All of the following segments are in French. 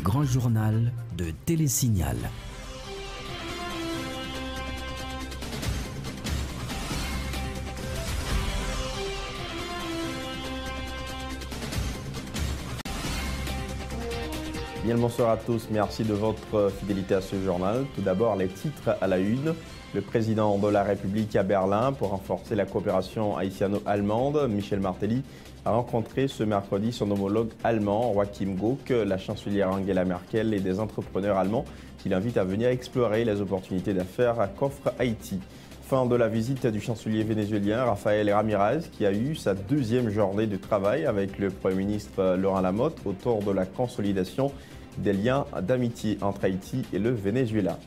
grand journal de Télésignal. Bien le bonsoir à tous, merci de votre fidélité à ce journal. Tout d'abord, les titres à la une. Le président de la République à Berlin pour renforcer la coopération haïtiano-allemande, Michel Martelly, a rencontré ce mercredi son homologue allemand, Joachim Gauck, la chancelière Angela Merkel et des entrepreneurs allemands qui l'invitent à venir explorer les opportunités d'affaires qu'offre Haïti. Fin de la visite du chancelier vénézuélien Rafael Ramirez qui a eu sa deuxième journée de travail avec le Premier ministre Laurent Lamotte autour de la consolidation des liens d'amitié entre Haïti et le Venezuela.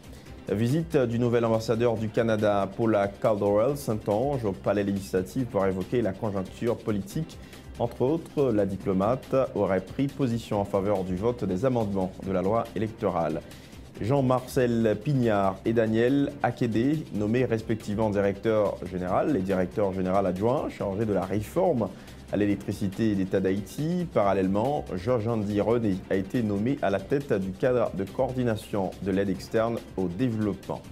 La visite du nouvel ambassadeur du Canada, Paula Caldwell Saint-Onge, au palais législatif pour évoquer la conjoncture politique. Entre autres, la diplomate aurait pris position en faveur du vote des amendements de la loi électorale. Jean-Marcel Pignard et Daniel Akédé, nommés respectivement directeur général et directeur général adjoint chargés de la réforme à l'électricité d'État d'Haïti. Parallèlement, Georges-Andy René a été nommé à la tête du cadre de coordination de l'aide externe au développement.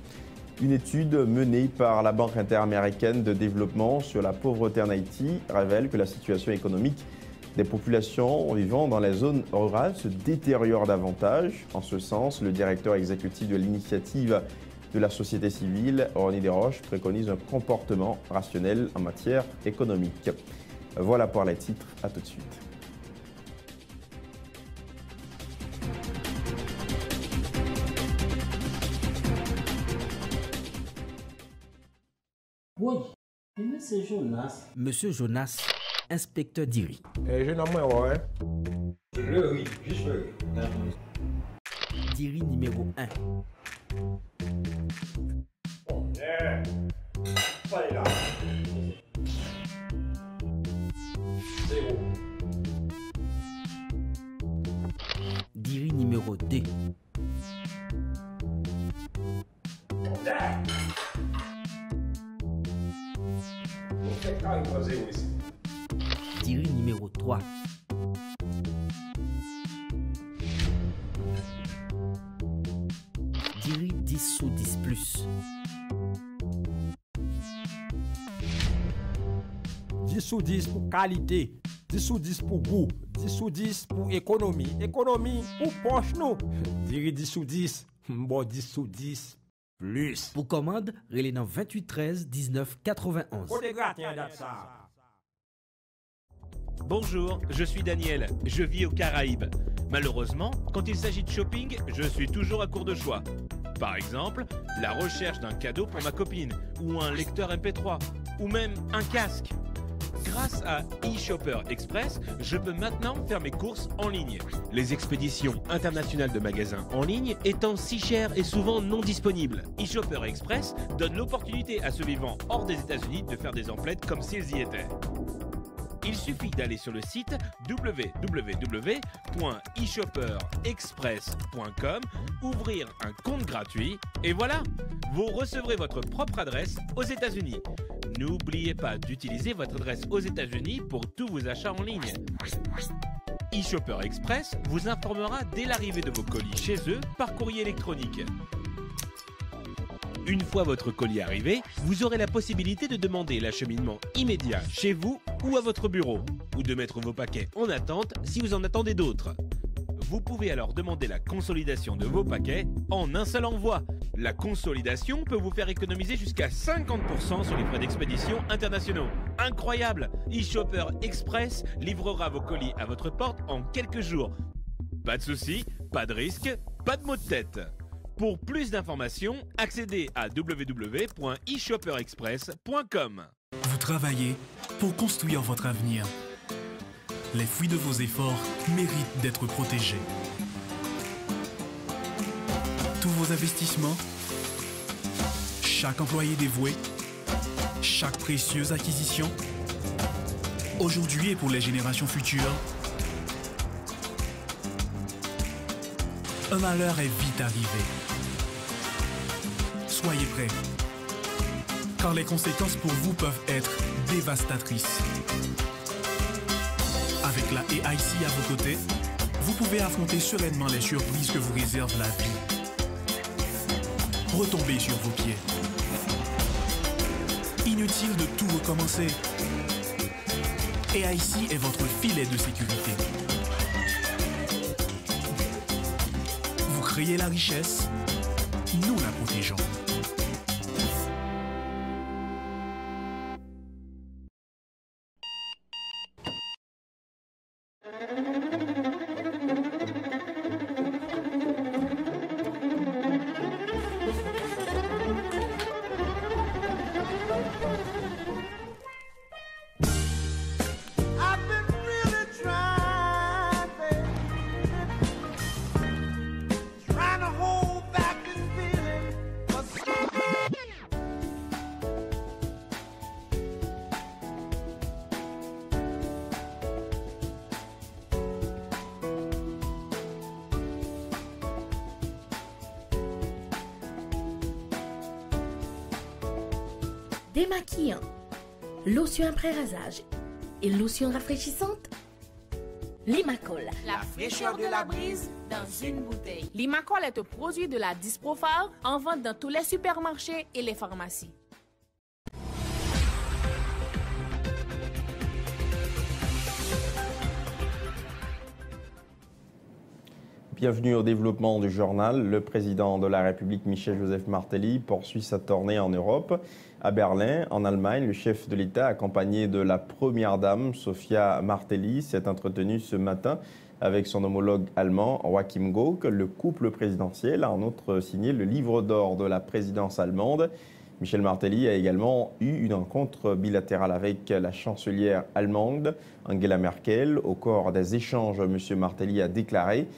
Une étude menée par la Banque interaméricaine de développement sur la pauvreté en Haïti révèle que la situation économique des populations vivant dans les zones rurales se détériore davantage. En ce sens, le directeur exécutif de l'initiative de la société civile, Ronnie Desroches, préconise un comportement rationnel en matière économique. Voilà pour les titres, à tout de suite. Oui, Monsieur Jonas. Monsieur Jonas, inspecteur d'IRI. Jeune homme, ouais. Oui, juste le d'IRI numéro 1. Pas là. Zéro. d'IRI numéro 2. d'IRI numéro 3. d'IRI 10 sous 10 plus. 10 sur 10 pour qualité, 10 sur 10 pour goût, 10 sur 10 pour économie, économie pour poche nous. Diri 10 sur 10, bon 10 sur 10 plus. Pour commande, relais dans 28 13 19 91. Bonjour, je suis Daniel, je vis aux Caraïbes. Malheureusement, quand il s'agit de shopping, je suis toujours à court de choix. Par exemple, la recherche d'un cadeau pour ma copine, ou un lecteur MP3, ou même un casque. Grâce à eShopper Express, je peux maintenant faire mes courses en ligne. Les expéditions internationales de magasins en ligne étant si chères et souvent non disponibles, eShopper Express donne l'opportunité à ceux vivant hors des États-Unis de faire des emplettes comme s'ils y étaient. Il suffit d'aller sur le site www.eshopperexpress.com, ouvrir un compte gratuit et voilà, vous recevrez votre propre adresse aux États-Unis. N'oubliez pas d'utiliser votre adresse aux États-Unis pour tous vos achats en ligne. eShopper Express vous informera dès l'arrivée de vos colis chez eux par courrier électronique. Une fois votre colis arrivé, vous aurez la possibilité de demander l'acheminement immédiat chez vous ou à votre bureau, ou de mettre vos paquets en attente si vous en attendez d'autres. Vous pouvez alors demander la consolidation de vos paquets en un seul envoi. La consolidation peut vous faire économiser jusqu'à 50% sur les frais d'expédition internationaux. Incroyable! eShopper Express livrera vos colis à votre porte en quelques jours. Pas de soucis, pas de risque, pas de maux de tête. Pour plus d'informations, accédez à www.eshopperexpress.com. Vous travaillez pour construire votre avenir. Les fruits de vos efforts méritent d'être protégés. Tous vos investissements, chaque employé dévoué, chaque précieuse acquisition, aujourd'hui et pour les générations futures, un malheur est vite arrivé. Soyez prêts, car les conséquences pour vous peuvent être dévastatrices. Avec la AIC à vos côtés, vous pouvez affronter sereinement les surprises que vous réserve la vie. Retombez sur vos pieds. Inutile de tout recommencer. AIC est votre filet de sécurité. Vous créez la richesse, nous la protégeons. Démaquillant, lotion après rasage et lotion rafraîchissante. Limacol, la fraîcheur de la brise dans une bouteille. Limacol est un produit de la Disprophar en vente dans tous les supermarchés et les pharmacies. Bienvenue au développement du journal. Le président de la République, Michel-Joseph Martelly, poursuit sa tournée en Europe. À Berlin, en Allemagne, le chef de l'État, accompagné de la première dame, Sophia Martelly, s'est entretenu ce matin avec son homologue allemand, Joachim Gauck. Le couple présidentiel a en outre signé le livre d'or de la présidence allemande. Michel Martelly a également eu une rencontre bilatérale avec la chancelière allemande, Angela Merkel. Au cours des échanges, M. Martelly a déclaré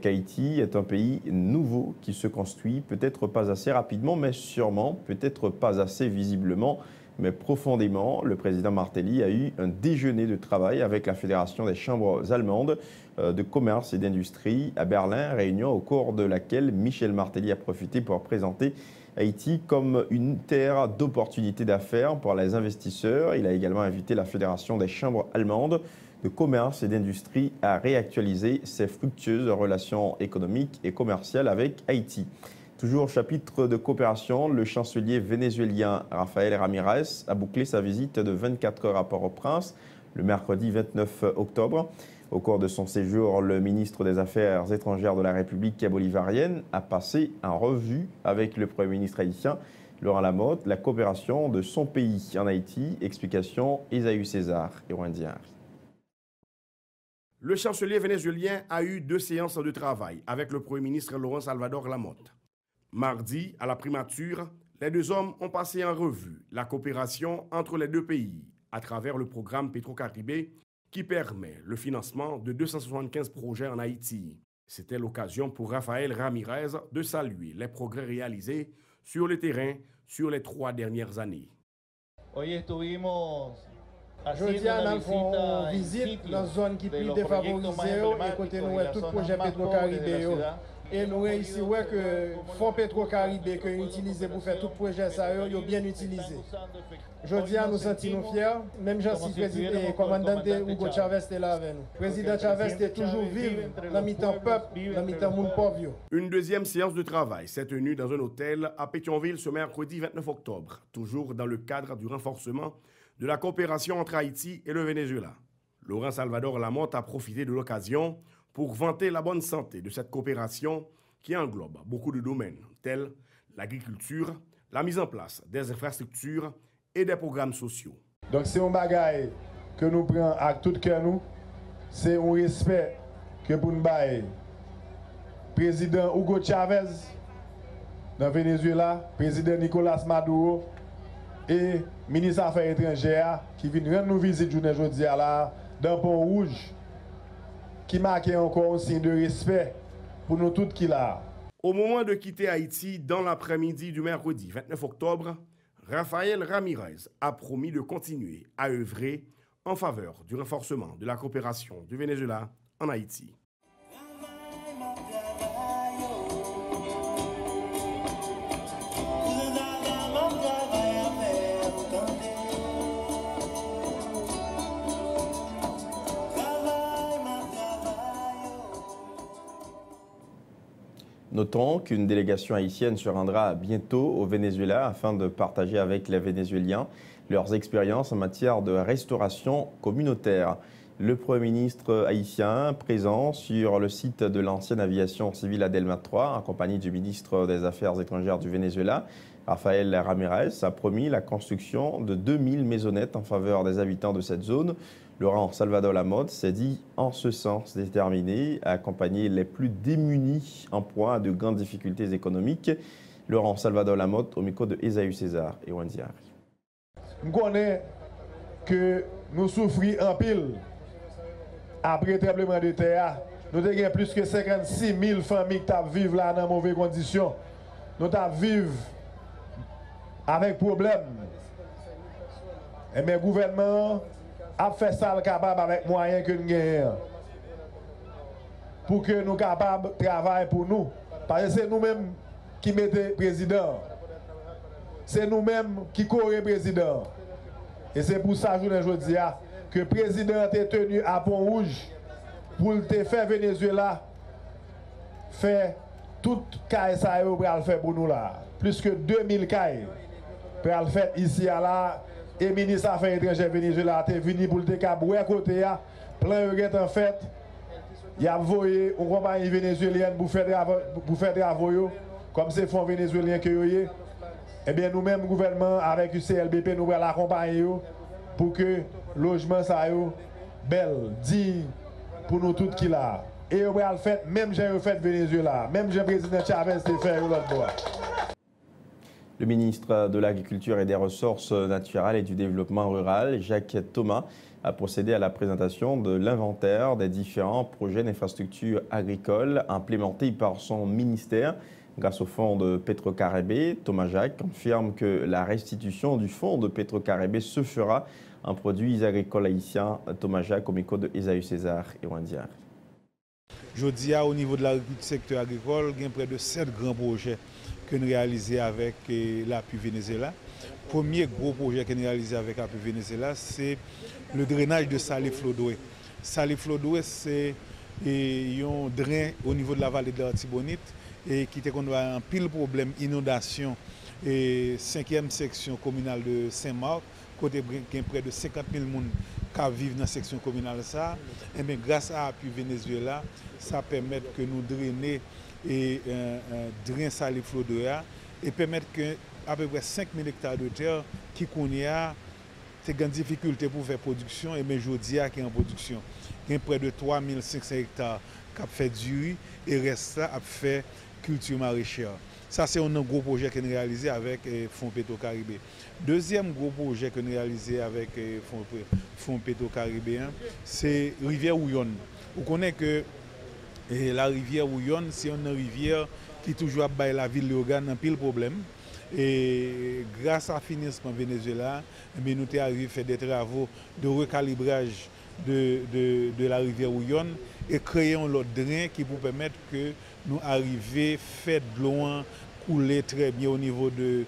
qu'Haïti est un pays nouveau qui se construit, peut-être pas assez rapidement, mais sûrement, peut-être pas assez visiblement, mais profondément. Le président Martelly a eu un déjeuner de travail avec la Fédération des chambres allemandes de commerce et d'industrie à Berlin, réunion au cours de laquelle Michel Martelly a profité pour présenter Haïti comme une terre d'opportunités d'affaires pour les investisseurs. Il a également invité la Fédération des chambres allemandes de commerce et d'industrie à réactualiser ses fructueuses relations économiques et commerciales avec Haïti. Toujours au chapitre de coopération, le chancelier vénézuélien Rafael Ramirez a bouclé sa visite de 24 heures à Port-au-Prince le mercredi 29 octobre. Au cours de son séjour, le ministre des Affaires étrangères de la République bolivarienne a passé en revue avec le Premier ministre haïtien Laurent Lamotte la coopération de son pays en Haïti. Explication Esaü César et Wendiar. Le chancelier vénézuélien a eu 2 séances de travail avec le Premier ministre Laurent Salvador Lamotte. Mardi, à la primature, les 2 hommes ont passé en revue la coopération entre les 2 pays à travers le programme Petro-Caribé qui permet le financement de 275 projets en Haïti. C'était l'occasion pour Rafael Ramirez de saluer les progrès réalisés sur le terrain sur les 3 dernières années. Jeudi, nous avons une visite dans une zone qui est plus défavorisée et côté nous tout projet Petro-Caribé. Et nous ici que le fonds Petro-Caribé que nous utilisons pour faire tout projet, ça est bien utilisé. Jeudi, nous sentons fiers, même si le président et commandant Hugo Chavez est là avec nous. Le président Chavez est toujours vivant dans mi-temps peuple, dans mi-temps monde pauvre. Une deuxième séance de travail s'est tenue dans un hôtel à Pétionville ce mercredi 29 octobre, toujours dans le cadre du renforcement de la coopération entre Haïti et le Venezuela. Laurent Salvador Lamotte a profité de l'occasion pour vanter la bonne santé de cette coopération qui englobe beaucoup de domaines tels l'agriculture, la mise en place des infrastructures et des programmes sociaux. Donc c'est un bagage que nous prenons à tout cœur nous, c'est un respect que pour nous bailler. Président Hugo Chavez dans le Venezuela, président Nicolas Maduro et ministre des Affaires étrangères qui vient rendre nous visite aujourd'hui là dans Pont-Rouge, qui marque encore un signe de respect pour nous tous qui là. Au moment de quitter Haïti, dans l'après-midi du mercredi 29 octobre, Rafael Ramirez a promis de continuer à œuvrer en faveur du renforcement de la coopération du Venezuela en Haïti. Notons qu'une délégation haïtienne se rendra bientôt au Venezuela afin de partager avec les Vénézuéliens leurs expériences en matière de restauration communautaire. Le Premier ministre haïtien présent sur le site de l'ancienne aviation civile à Delma III, accompagné du ministre des Affaires étrangères du Venezuela, Rafael Ramirez, a promis la construction de 2000 maisonnettes en faveur des habitants de cette zone. Laurent Salvador Lamotte s'est dit en ce sens déterminé à accompagner les plus démunis en proie à de grandes difficultés économiques. Laurent Salvador Lamotte au micro de Esaü César et Wendy Harry. Je connais que nous souffrons en pile après le tremblement de terre. Nous avons plus que 56 000 familles qui vivent là dans de mauvaises conditions. Nous vivons avec problème. Et le gouvernement a fait ça capable avec moyens que nous avons. Pour que nous soyons capables de travailler pour nous. Parce que c'est nous-mêmes qui mettons le président. C'est nous-mêmes qui courons le président. Et c'est pour ça, je dis, que le président est tenu à Pont-Rouge pour te faire Venezuela faire tout caille ça pour le faire pour nous là. Plus que 2000 cailles pour le faire ici à là. Et le ministre des Affaires étrangères Venezuela est venu pour le décabouer à côté. Plein de en fait. Il a envoyé une compagnie vénézuélienne pour faire des travaux comme ces fonds vénézuéliens que vous avez. Eh bien, nous-mêmes, le gouvernement, avec le CLBP, nous allons l'accompagner pour que le logement soit bel, digne pour nous tous qui là. Et on va le faire, même j'ai fait Venezuela, même j'ai le président Chavez de faire l'autre bois. Le ministre de l'Agriculture et des Ressources naturelles et du Développement rural, Jacques Thomas, a procédé à la présentation de l'inventaire des différents projets d'infrastructures agricoles implémentés par son ministère. Grâce au fonds de Petro-Caribé, Thomas Jacques confirme que la restitution du fonds de Petro-Caribé se fera en produits agricoles haïtiens. Thomas Jacques au micro de Esaü César et Wendy Harry. Je dis au niveau de l'agriculture secteur agricole, il y a près de 7 grands projets que nous réalisons avec l'appui Venezuela. Le premier gros projet que nous réalisons avec l'appui Venezuela, c'est le drainage de Salé-Flodoué. Salé-Flodoué, c'est un drain au niveau de la vallée de l'Artibonite et qui a un pile problème inondation et 5e section communale de Saint-Marc, côté il y a près de 50 000 personnes qui vivent dans la section communale. Et bien, grâce à l'appui Venezuela, ça permet que nous drainer et drain Salé-Flodoué et permettre que à peu près 5 000 hectares de terre qui connaissent des difficultés pour faire production et mais aujourd'hui qui est en production. Il y a près de 3 500 hectares qui ont fait du riz et reste là a fait culture maraîchère. Ça c'est un gros projet que nous réalisé avec Fonds Petro-Caribé. Deuxième gros projet que nous réalisé avec Fonds Petro-Caribé, c'est rivière Ouyon. Vous connaissez que la rivière Ouyon, c'est une rivière qui toujours a la ville de Léogane un pile problème. Et grâce à financement Venezuela, nous sommes arrivés à faire des travaux de recalibrage de la rivière Ouyon et créer un autre drain qui vous permettre que nous arrivions à faire de l'eau couler très bien au niveau de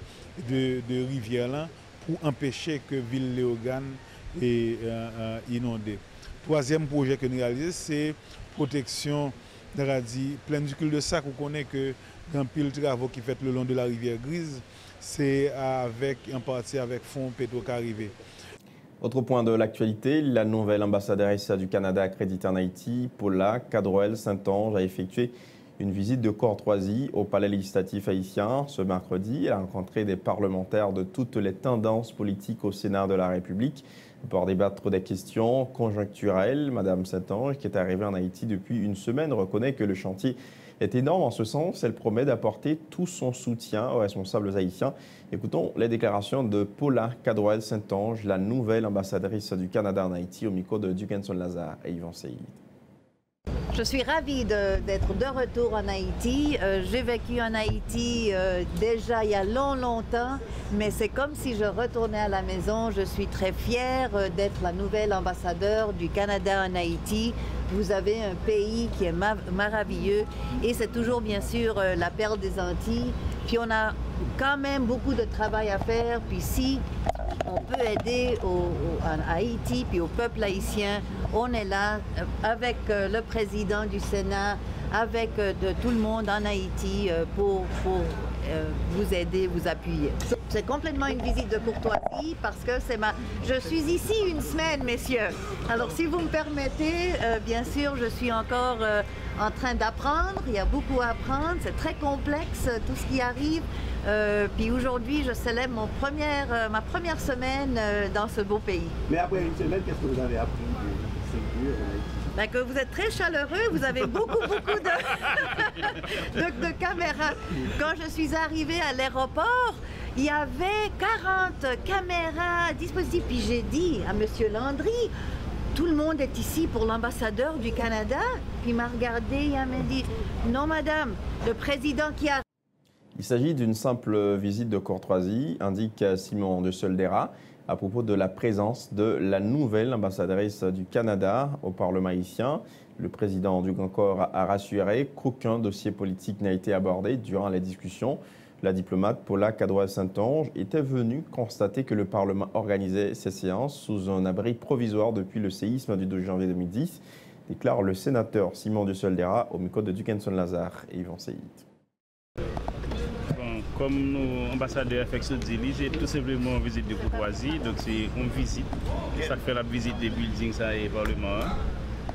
rivière là pour empêcher que la ville de Léogane soit inondée. Troisième projet que nous réalisons, c'est protection de la plaine du cul-de-sac. Vous connaissez que dans pile de travaux qui fait le long de la rivière Grise, c'est en partie avec Fonds Petro-Caribé. Autre point de l'actualité, la nouvelle ambassadrice du Canada accréditée en Haïti, Paula Cadroel-Saint-Onge, a effectué une visite de courtoisie au palais législatif haïtien ce mercredi. Elle a rencontré des parlementaires de toutes les tendances politiques au Sénat de la République pour débattre des questions conjoncturelles. Madame Saint-Onge, qui est arrivée en Haïti depuis une semaine, reconnaît que le chantier est énorme. En ce sens, elle promet d'apporter tout son soutien aux responsables haïtiens. Écoutons les déclarations de Paula Cadroel-Saint-Onge, la nouvelle ambassadrice du Canada en Haïti, au micro de Dukenson Lazare et Yvan Seïd. Je suis ravie d'être de retour en Haïti. J'ai vécu en Haïti déjà il y a longtemps, mais c'est comme si je retournais à la maison. Je suis très fière d'être la nouvelle ambassadeur du Canada en Haïti. Vous avez un pays qui est merveilleux et c'est toujours bien sûr la perle des Antilles. Puis on a quand même beaucoup de travail à faire. Puis si on peut aider à Haïti puis au peuple haïtien, on est là avec le président du Sénat, avec de tout le monde en Haïti pour vous aider, vous appuyer. C'est complètement une visite de courtoisie parce que je suis ici une semaine, messieurs. Alors si vous me permettez, bien sûr, je suis encore en train d'apprendre. Il y a beaucoup à apprendre. C'est très complexe tout ce qui arrive. Puis aujourd'hui, je célèbre ma première semaine dans ce beau pays. Mais après une semaine, qu'est-ce que vous avez appris de sécurité en Haïti? Que vous êtes très chaleureux, vous avez beaucoup de caméras. Quand je suis arrivée à l'aéroport, il y avait 40 caméras à disposition. Puis j'ai dit à M. Landry, tout le monde est ici pour l'ambassadeur du Canada. Puis il m'a regardé, il m'a dit, non madame, le président qui a... Il s'agit d'une simple visite de courtoisie, indique Simon de Soldera, à propos de la présence de la nouvelle ambassadrice du Canada au Parlement haïtien. Le président du Grand Corps a rassuré qu'aucun dossier politique n'a été abordé durant les discussions. La diplomate Paula Cadroy-Saint-Onge était venue constater que le Parlement organisait ses séances sous un abri provisoire depuis le séisme du 12 janvier 2010, déclare le sénateur Simon de Soldera au micro de Dukenson Lazare et Yvan Seyid. Comme nos ambassadeurs affectent dit, c'est tout simplement une visite de courtoisie. Donc c'est une visite. Ça fait la visite des buildings ça et Parlement.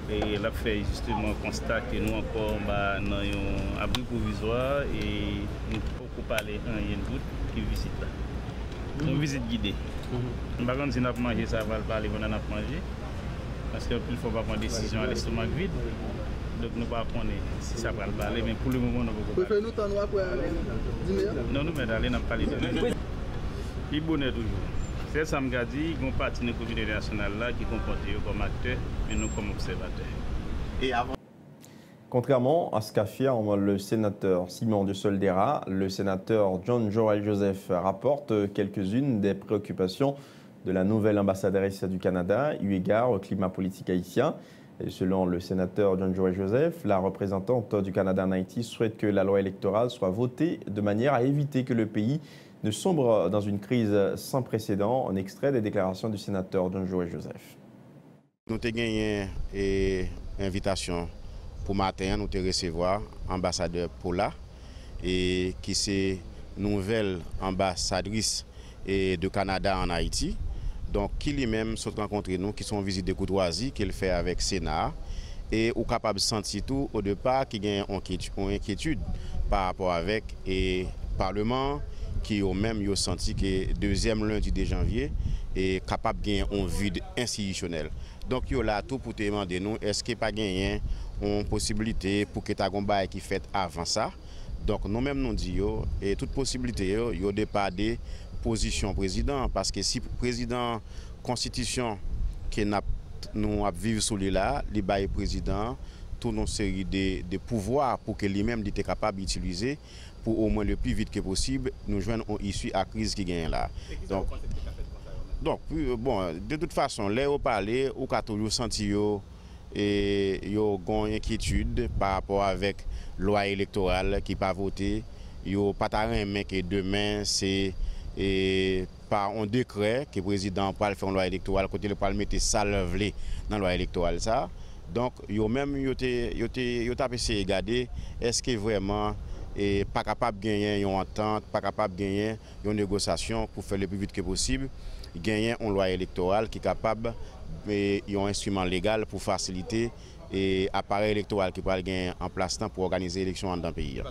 Et là fait justement constat que nous encore dans un abri provisoire et nous pouvons parler il y a une doute qui visite là. Une visite guidée. Par contre si nous avons mangé ça va le parler pendant nous manger. Parce qu'il ne faut pas prendre décision à l'estomac vide. Donc nous ne pouvons pas si ça va le parler, mais pour le moment nous ne pouvons pas. Nous t'en pour aller. Non, nous allons dans parler de nous. Il bonnet toujours. C'est ça que je dis, il y a une partie de la communauté nationale là qui comporte comme acteur, mais nous comme observateurs. Et avant... Contrairement à ce qu'affirme le sénateur Simon de Soldera, le sénateur John Joel Joseph rapporte quelques-unes des préoccupations de la nouvelle ambassadrice du Canada, eu égard au climat politique haïtien. Et selon le sénateur John Joel Joseph, la représentante du Canada en Haïti souhaite que la loi électorale soit votée de manière à éviter que le pays ne sombre dans une crise sans précédent. Un extrait des déclarations du sénateur John Joel Joseph. Nous avons gagné une invitation pour matin, nous avons recevoir l'ambassadeur Paula, et qui est nouvelle ambassadrice de Canada en Haïti. Donc, qui lui-même sont rencontrés nous, qui sont en visite de courtoisie, qu'il fait avec Sénat, et ou capable de sentir tout au départ qui gagne une inquiétude par rapport avec et Parlement, qui ont même senti que deuxième lundi de janvier est capable de gagner un vide institutionnel. Donc, il y a là tout pour te demander nous, est-ce qu'il n'y a pas gagné une possibilité pour que tu qui fait avant ça. Donc, nous-mêmes nous disons, et toute possibilité, il y a départ des position président parce que si président constitution que nous vivons sous là, les bail président toute une série de pouvoirs pour que lui-même était capable d'utiliser pour au moins le plus vite que possible nous joindre une issue à la crise qui gagne là. Donc bon de toute façon là au parler ou qu'a toujours senti et yo gon inquiétude par rapport avec loi électorale qui pas voté, yo pas mais que demain c'est et par un décret que le président peut faire une loi électorale, côté le Parlement mettre ça levelé dans la loi électorale ça. Donc yo même yo essayé de regarder est-ce que vraiment et pas capable de gagner une entente, pas capable de gagner une négociation pour faire le plus vite que possible, gagner une loi électorale qui est capable et un instrument légal pour faciliter et appareil électoral qui peut gagner en place pour organiser l'élection dans le pays.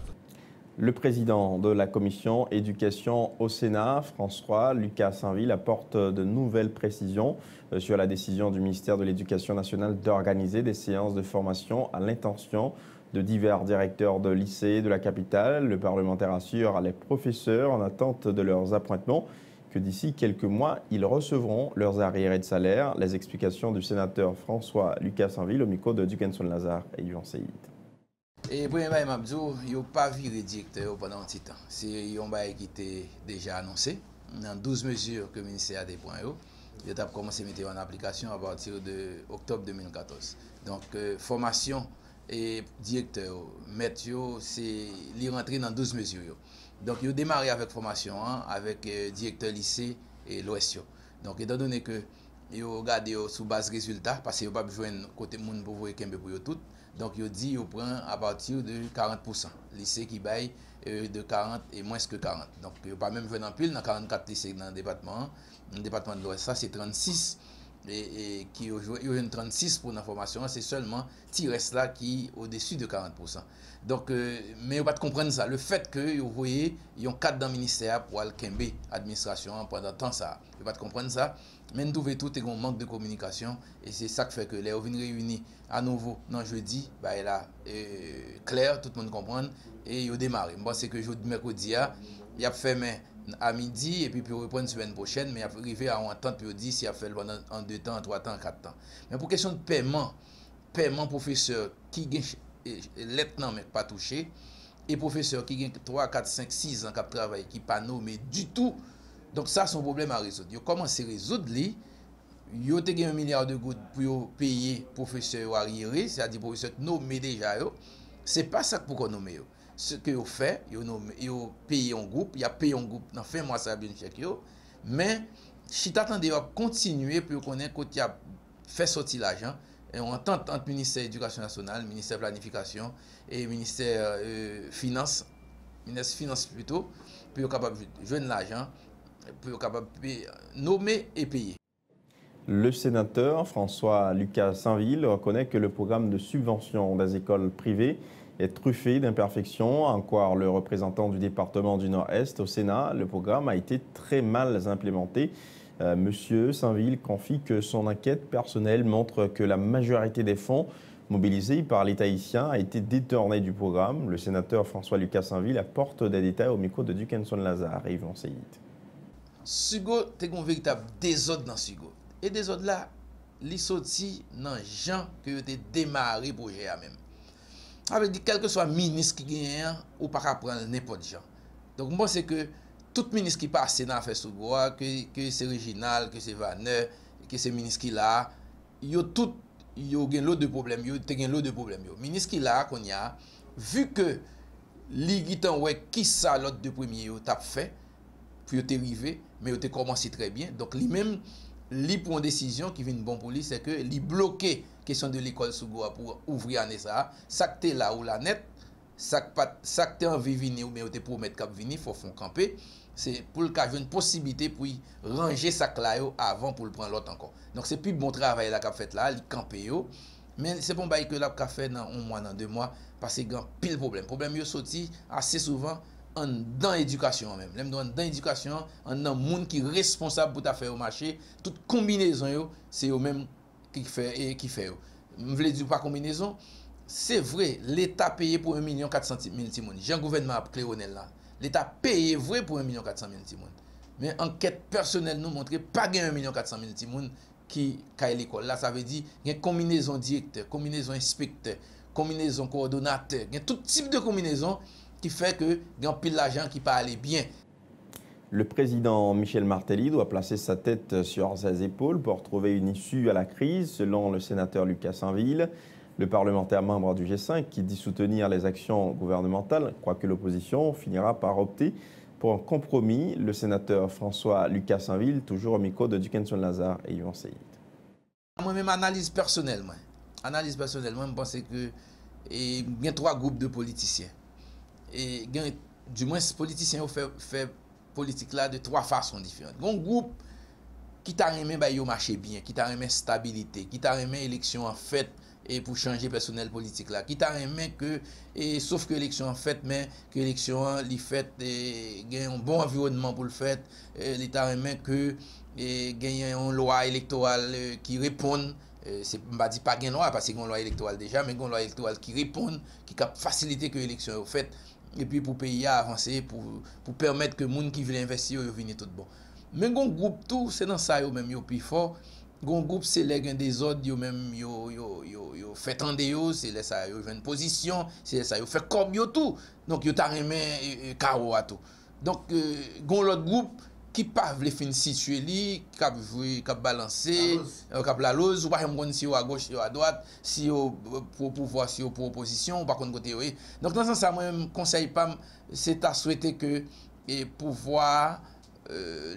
Le président de la commission éducation au Sénat, François Lucas Saint-Ville, apporte de nouvelles précisions sur la décision du ministère de l'Éducation nationale d'organiser des séances de formation à l'intention de divers directeurs de lycées de la capitale. Le parlementaire assure les professeurs en attente de leurs appointements que d'ici quelques mois, ils recevront leurs arriérés de salaire. Les explications du sénateur François Lucas Saint-Ville au micro de Dukenson Lazare et Yvan Seyid. Et pour moi, il n'y a pas viré directeur pendant un petit temps. C'est un bail qui était déjà annoncé. Dans 12 mesures que le ministère a déployées, il a commencé à mettre en application à partir de octobre 2014. Donc, formation et directeur, maître, c'est rentrer dans 12 mesures. Donc, il a démarré avec formation avec directeur lycée et l'OS. Donc, étant donné que yo regarde sous base résultat parce que yo pas besoin côté monde pour voir kembe pour yo tout. Donc yo dit yo prend à partir de 40%. Lycée qui baille de 40 et moins que 40. Donc yo pas même jouer en pile dans 44 lycées dans le département de l'Ouest. Ça c'est 36 et qui yo 36 pour l'information, c'est seulement Tires là qui au-dessus de 40%. Donc mais on va comprendre ça, le fait que vous voyez il y a un cadre dans le ministère pour le kembe administration pendant temps ça. Vous va comprendre ça. Mais nous trouvons tout est un manque de communication et c'est ça qui fait que les venus réunis à nouveau dans jeudi, bah là clair, tout le monde comprend et ils démarrent. Moi c'est que jeudi mercredi il a fait à midi et puis reprendre semaine prochaine mais il a arrivé à un temps puis dit s'il a fait en 2 temps, en 3 temps, en 4 temps. Mais pour question de paiement professeur qui gagne lettre non mais pas touché et professeur qui gagne 3 4 5 6 ans qui travaille qui pas nommé du tout. Donc ça c'est un problème à résoudre. Yo commence à résoudre li. Yo te gen 1 milliard de gouttes pour payer professeur arriéré, c'est-à-dire professeur nommé déjà yo. C'est pas ça pour qu'on nomme yo. Ce que yo fait, yo paye un groupe, y a payé un groupe dans fin mois ça bien chèque yo. Mais si t'attendez à continuer pour connaître quand y a fait sortir l'argent et on entend entre ministère de l'Éducation nationale, ministère de planification et ministère finance, ministère finance plutôt pour capable joindre l'argent pour capable nommer et payer. Le sénateur François Lucas Saint-Ville reconnaît que le programme de subvention des écoles privées est truffé d'imperfections. Encore le représentant du département du Nord-Est au Sénat, le programme a été très mal implémenté. Monsieur Saint-Ville confie que son enquête personnelle montre que la majorité des fonds mobilisés par l'État haïtien a été détournée du programme. Le sénateur François Lucas Saint-Ville apporte des détails au micro de Dukenson Lazare et Yvon Seyid. Sugo, t'es un véritable désordre dans Sugo. Et désordre là, li sorti dans gens que t'es démarré pour gérer même. Avec dit quel que soit ministre qui gagne ou pas prendre n'importe gens. Donc moi c'est que tout ministre qui passe dans l'affaire Sugo, que c'est Réginal, que c'est Vanner, que c'est ministre qui là, yo tout yo gen lot de problèmes, yo te gen lot de problèmes yo. Ministre qui là qu'on y a vu que li gitan ouais qui ça l'autre de premier yo t'a fait puis yo te rivé mais yo te commencé très bien. Donc lui-même li prend une décision qui vient bon pour lui, c'est que li bloquer question de l'école Sugo pour ouvrir année ça que t'es là ou la net, ça que t'es envie venir ou mais te promettre cap venir faut font camper. C'est pour le cas une possibilité pour ranger ça là avant pour le prendre l'autre encore. Donc c'est plus bon travail là qu'a fait là, il camper yo. Mais c'est bon bail que là qu'a fait dans 1 mois dans 2 mois parce que grand pile problème yo sorti assez souvent en dans éducation même. Même dans éducation, en dans monde qui responsable pour ta faire au marché, toute combinaison yo, c'est eux même qui fait yo. Je veux dire pas combinaison, c'est vrai, l'État payé pour 1 400 000 timoun. Jean gouvernement a Cléonel là. L'État payé vrai pour 1 400 000 timoun. Mais enquête personnelle nous montre pas gain 1 400 000 timoun qui caille l'école. Là ça veut dire il y a combinaison directeur, combinaison inspecteur, combinaison coordonnateur, il y a tout type de combinaison qui fait que il y a pile d'argent qui pas aller bien. Le président Michel Martelly doit placer sa tête sur ses épaules pour trouver une issue à la crise, selon le sénateur Lucas Saint-Ville. Le parlementaire membre du G5 qui dit soutenir les actions gouvernementales croit que l'opposition finira par opter pour un compromis. Le sénateur François Lucas Saint-Ville, toujours au micro de Dukenson Lazare et Yvon Seyid. Moi-même, analyse personnelle, je pense que il y a 3 groupes de politiciens. Et du moins, ces politiciens ont fait politique là de 3 façons différentes. Un groupe qui t'a remis au marché bien, qui t'a remis stabilité, qui t'a remis élection en fait et pour changer personnel politique là, qui t'a remis que sauf que élection en fait mais que élection li fait gagne un bon environnement pour le fait, il t'a remis que gagne une loi électorale qui répond c'est pas dit pas gagne loi parce que une loi électorale déjà mais une loi électorale qui répond qui cap faciliter que l'élection est faite et puis pour pays à avancer pour permettre que monde qui veut investir yo venir tout bon. Mais un groupe tout c'est dans ça yo même yo plus fort. Un groupe c'est les gain des ordres yo même yo fait tendre yo, c'est les ça yo une position, c'est ça yo fait comme yo tout. Donc yo t'a remet carreau à tout. Donc gon l'autre groupe qui pas vle fin situer li, cap jouer, cap balancer, cap la lose ou pas même si à gauche ou à droite, si pour pouvoir si pour opposition ou pas contre côté oui. Donc dans ce sens ça moi conseil pas c'est à souhaiter que et pouvoir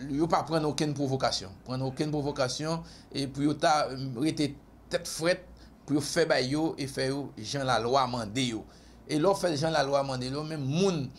yo pas prendre aucune provocation. Prendre aucune provocation et puis yo ta rete tête frette pour faire ba yo et faire Jean la loi mandé yo. Et là fait Jean la loi mandé yo même moun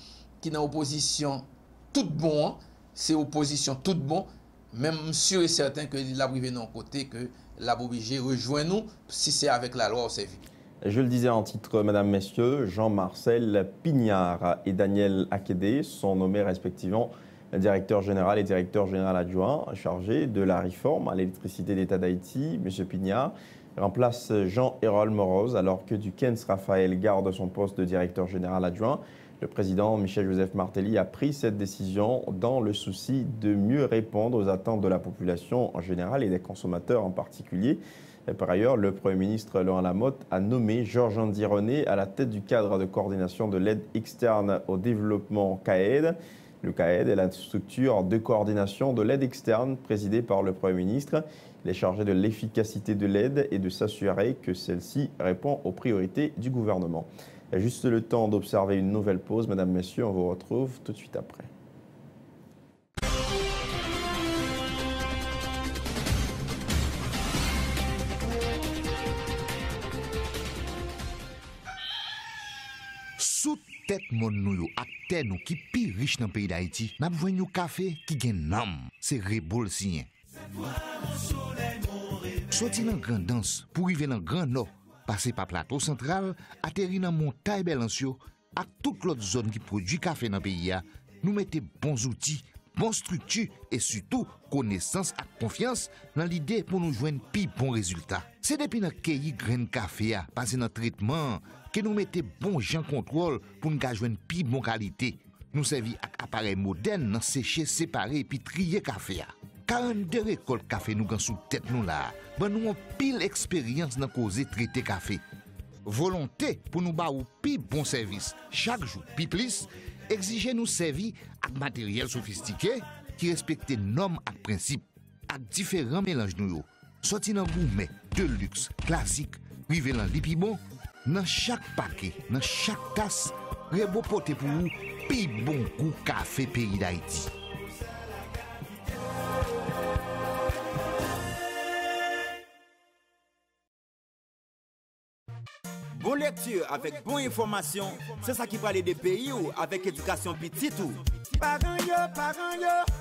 qui dans opposition tout bon, c'est opposition tout bon, même sûr et certain que la privé non côté que la obligé rejoindre nous si c'est avec la loi au service. Je le disais en titre, Madame, Messieurs, Jean-Marcel Pignard et Daniel Akédé sont nommés respectivement directeur général et directeur général adjoint chargé de la réforme à l'électricité d'État d'Haïti. Monsieur Pignard remplace Jean-Hérol Moroz alors que Dukens Raphaël garde son poste de directeur général adjoint. Le président Michel-Joseph Martelly a pris cette décision dans le souci de mieux répondre aux attentes de la population en général et des consommateurs en particulier. Et par ailleurs, le Premier ministre Laurent Lamotte a nommé Georges Andironné à la tête du cadre de coordination de l'aide externe au développement CAED. Le CAED est la structure de coordination de l'aide externe présidée par le Premier ministre. Il est chargé de l'efficacité de l'aide et de s'assurer que celle-ci répond aux priorités du gouvernement. Il y a juste le temps d'observer une nouvelle pause. Mesdames, Messieurs, on vous retrouve tout de suite après. Sous tête mon nou ak terre nou qui pi riche dans le pays d'Haïti, n'a besoin de café qui gen nam, c'est Reboul Sien. Sorti dans grand danse pour arriver dans grand nord, passer par plateau central, atterrir dans montagne Belancio, ak toute l'autre zone qui produit café dans le pays, nous mettons bons outils, bonne structure et surtout connaissance et confiance dans l'idée pour nous joindre plus bon résultat. C'est depuis notre cueilli grain café, passer dans traitement, que nous mettons bon gens contrôle pour nous joindre plus bonne qualité. Nous servons avec appareil moderne dans sécher, séparer et puis trier café. 42 récoltes café nous gagnons sous tête nous là. Ben nous avons pile expérience dans causer traiter café. Volonté pour nous ba ou plus bon service chaque jour, plus plus. Exiger nous servir avec matériel sophistiqué qui respecte normes et principes, avec différents mélanges nous. Sorti dans gourmet, de luxe, classique, rivé dans l'épibon, dans chaque paquet, dans chaque tasse, Rebo pote pour vous, pi bon goût café pays d'Haïti. Bonne lecture avec bonne information, c'est ça qui parle des pays ou avec éducation petite ou. Parents yo,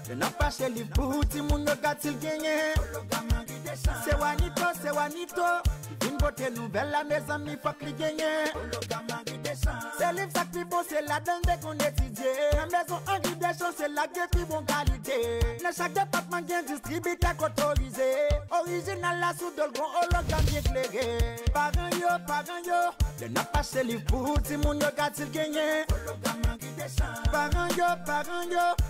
je n'ai pas chez les bouts, mon yo gâtil gagné. C'est Wanito, une beauté nouvelle, la mes amis, faut que gagné. C'est livre ça qui bon, c'est la donne qu'on étudie. La maison Henri Deschamps, c'est la gueule qui bonne qualité. Dans chaque département, il y a un distributeur autorisé. Original la sous dolgon, hologramme éclairé. Parents yo, je n'ai pas chez les bouts, mon yo gâtil gagné. Parents yo,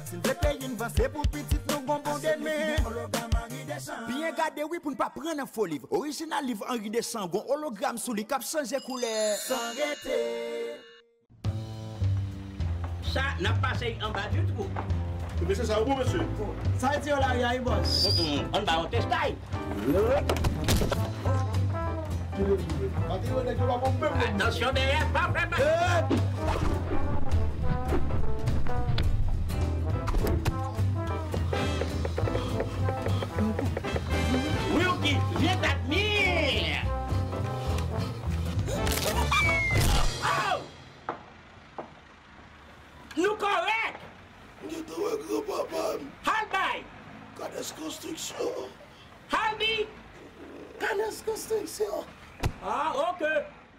s'il vous plaît, une vance pour petite nous bonbons d'aimer. Bien gardé oui pour ne pas prendre un faux livre. Original livre Henri Deschamps, gon hologramme sous les cap changer couleur. Sans arrêter. Ça n'a pas passé en bas du trou. Mais c'est ça ou monsieur? Ça a été là, il y a boss. On va au testail. Attention derrière, pas vraiment. Wilkie, viens t'admire. Oh! Nous correct. Nous devons grand-papa. Halbay. Canes Construction. Halbi. Canes Construction. Ah, ok.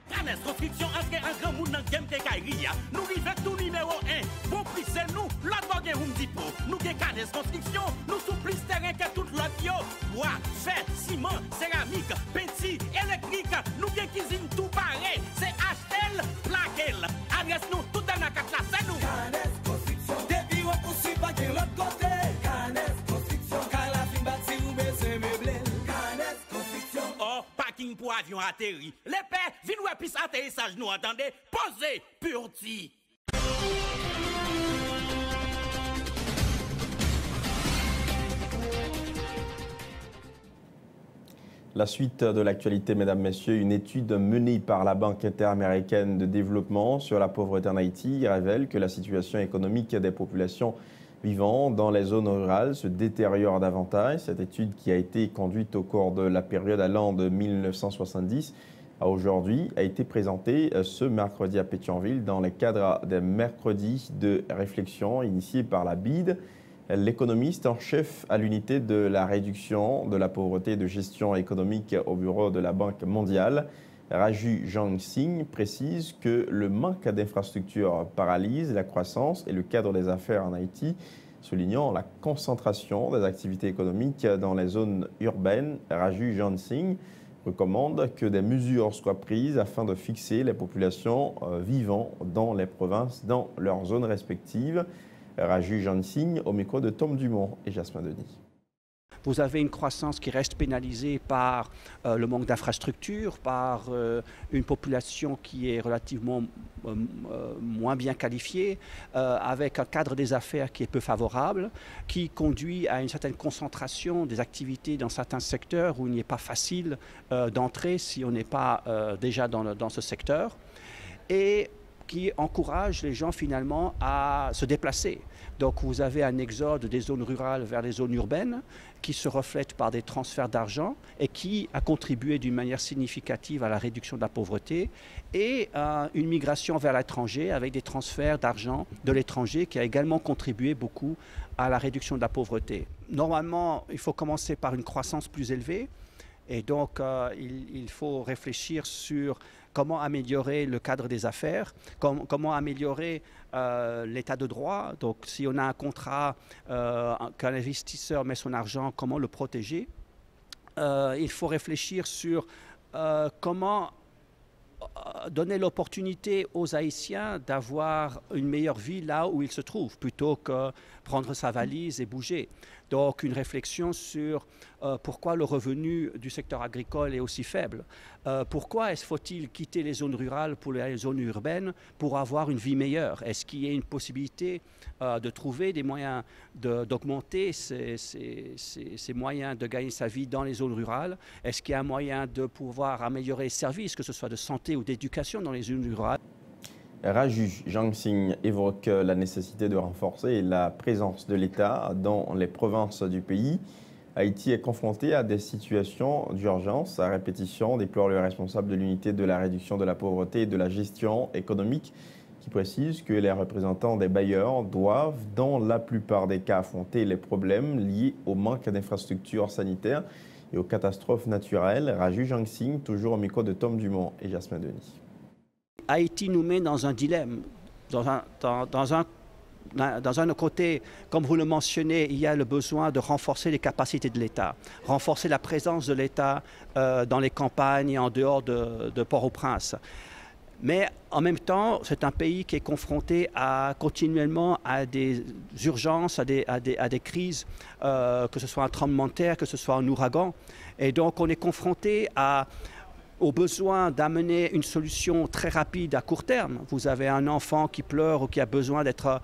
Canes Construction entre un grand monde dans le game Kekaïria. Nous vivons tout numéro 1. Bon prix c'est nous, l'autre bagage room diplo. Nous avons Canes Construction, nous sommes plus terrain que toute l'autre yo. Bois, fer, ciment, céramique, peinture, électrique. Nous avons cuisine tout pareil. C'est Ashtel, Plaquel. Adresse nous tout dans la carte là, c'est nous. Canes Construction. Depuis on poursuit pas de l'autre côté. Canes Construction. Car la fin bâti ou baisser meublé. Canes Construction. Oh, parking pour avion atterri. Les pères, viens nous appuyer atterrissage, nous entendez? Posez, purti. La suite de l'actualité, mesdames, messieurs, une étude menée par la Banque interaméricaine de développement sur la pauvreté en Haïti révèle que la situation économique des populations vivant dans les zones rurales se détériore davantage. Cette étude qui a été conduite au cours de la période allant de 1970 à aujourd'hui a été présentée ce mercredi à Pétionville dans le cadre des mercredis de réflexion initiés par la BID. L'économiste en chef à l'unité de la réduction de la pauvreté et de gestion économique au bureau de la Banque mondiale, Raju Jang-Sing, précise que le manque d'infrastructures paralyse la croissance et le cadre des affaires en Haïti, soulignant la concentration des activités économiques dans les zones urbaines. Raju Jang-Sing recommande que des mesures soient prises afin de fixer les populations vivant dans les provinces dans leurs zones respectives. Raju Jang-Sing au micro de Tom Dumont et Jasmin Denis. Vous avez une croissance qui reste pénalisée par le manque d'infrastructures, par une population qui est relativement moins bien qualifiée, avec un cadre des affaires qui est peu favorable, qui conduit à une certaine concentration des activités dans certains secteurs où il n'est pas facile d'entrer si on n'est pas déjà dans ce secteur, et qui encourage les gens finalement à se déplacer. Donc vous avez un exode des zones rurales vers les zones urbaines qui se reflète par des transferts d'argent et qui a contribué d'une manière significative à la réduction de la pauvreté, et une migration vers l'étranger avec des transferts d'argent de l'étranger qui a également contribué beaucoup à la réduction de la pauvreté. Normalement, il faut commencer par une croissance plus élevée, et donc il faut réfléchir sur comment améliorer le cadre des affaires, comment améliorer l'état de droit. Donc si on a un contrat, qu'un investisseur met son argent, comment le protéger. Il faut réfléchir sur comment donner l'opportunité aux Haïtiens d'avoir une meilleure vie là où ils se trouvent, plutôt que prendre sa valise et bouger. Donc une réflexion sur pourquoi le revenu du secteur agricole est aussi faible. Pourquoi faut-il quitter les zones rurales pour les zones urbaines pour avoir une vie meilleure? Est-ce qu'il y a une possibilité de trouver des moyens d'augmenter ces moyens de gagner sa vie dans les zones rurales? Est-ce qu'il y a un moyen de pouvoir améliorer les services, que ce soit de santé ou d'éducation dans les zones rurales? Raju Jang-Sing évoque la nécessité de renforcer la présence de l'État dans les provinces du pays. Haïti est confronté à des situations d'urgence. À répétition, déplore le responsable de l'unité de la réduction de la pauvreté et de la gestion économique, qui précise que les représentants des bailleurs doivent, dans la plupart des cas, affronter les problèmes liés au manque d'infrastructures sanitaires et aux catastrophes naturelles. Raju Jang-Sing, toujours au micro de Tom Dumont et Jasmin Denis. Haïti nous met dans un dilemme. Dans un côté, comme vous le mentionnez, il y a le besoin de renforcer les capacités de l'État, renforcer la présence de l'État dans les campagnes et en dehors de Port-au-Prince. Mais en même temps, c'est un pays qui est confronté continuellement à des urgences, à des crises, que ce soit un tremblement de terre, que ce soit un ouragan. Et donc on est confronté au besoin d'amener une solution très rapide à court terme. Vous avez un enfant qui pleure ou qui a besoin d'être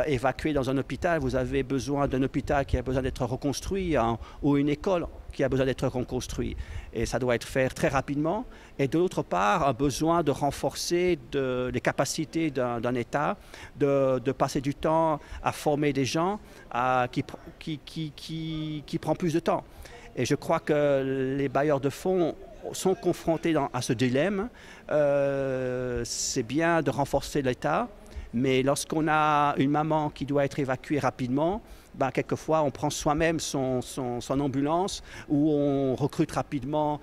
évacué dans un hôpital, vous avez besoin d'un hôpital qui a besoin d'être reconstruit ou une école qui a besoin d'être reconstruite. Et ça doit être fait très rapidement. Et d'autre part, un besoin de renforcer les capacités d'un État, de passer du temps à former des gens qui prend plus de temps. Et je crois que les bailleurs de fonds sont confrontés à ce dilemme. C'est bien de renforcer l'État, mais lorsqu'on a une maman qui doit être évacuée rapidement, quelquefois on prend soi-même son ambulance ou on recrute rapidement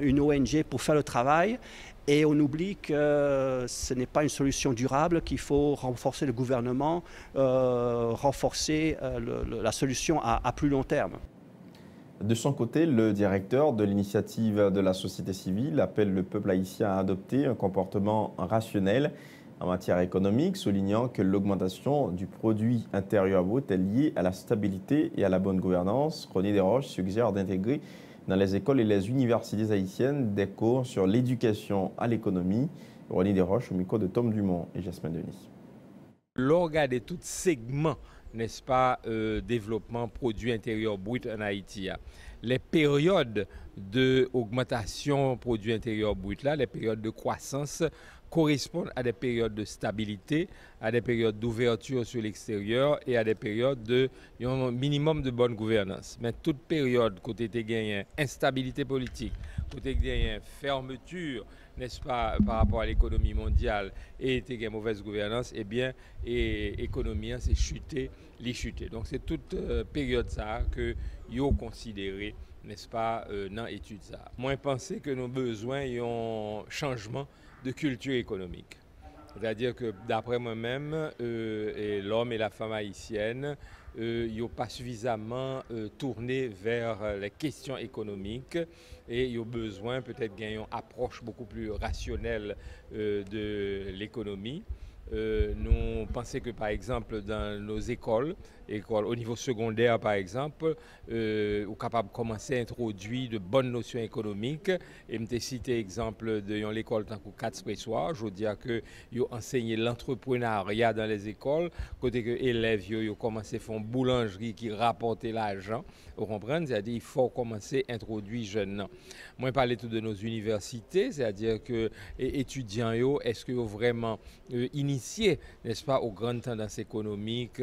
une ONG pour faire le travail. Et on oublie que ce n'est pas une solution durable, qu'il faut renforcer le gouvernement, renforcer la solution à plus long terme. De son côté, le directeur de l'initiative de la société civile appelle le peuple haïtien à adopter un comportement rationnel en matière économique, soulignant que l'augmentation du produit intérieur brut est liée à la stabilité et à la bonne gouvernance. René Desroches suggère d'intégrer dans les écoles et les universités haïtiennes des cours sur l'éducation à l'économie. René Desroches au micro de Tom Dumont et Jasmin Denis. L'on regarde tout segment n'est-ce pas, développement produit intérieur brut en Haïti. Les périodes d'augmentation produit intérieur brut là, les périodes de croissance correspondent à des périodes de stabilité, à des périodes d'ouverture sur l'extérieur et à des périodes de minimum de bonne gouvernance. Mais toute période côté te gagne instabilité politique, côté gagne fermeture, n'est-ce pas, par rapport à l'économie mondiale et te gagne mauvaise gouvernance, eh bien, l'économie c'est chuté, les chuter. Donc c'est toute période ça que yo considéré, n'est-ce pas, dans l'étude ça. Moi, je pense que nous avons besoin d'un changement de culture économique. C'est-à-dire que d'après moi-même, l'homme et la femme haïtienne, ils n'ont pas suffisamment tourné vers les questions économiques et ils ont besoin peut-être d'une approche beaucoup plus rationnelle de l'économie. Nous pensons que par exemple dans nos écoles au niveau secondaire par exemple, on est capable de commencer à introduire de bonnes notions économiques. Et je cité l'exemple de l'école tant que 4 Pressoir. Je veux dire que ils ont enseigné l'entrepreneuriat dans les écoles, côté que les élèves ont commencé à faire une boulangerie qui rapportait l'argent. Vous comprenez? C'est-à-dire qu'il faut commencer à introduire jeunes. Moi, je parlais tout de nos universités, c'est-à-dire que les étudiants, est-ce qu'ils ont vraiment initié, n'est-ce pas, aux grandes tendances économiques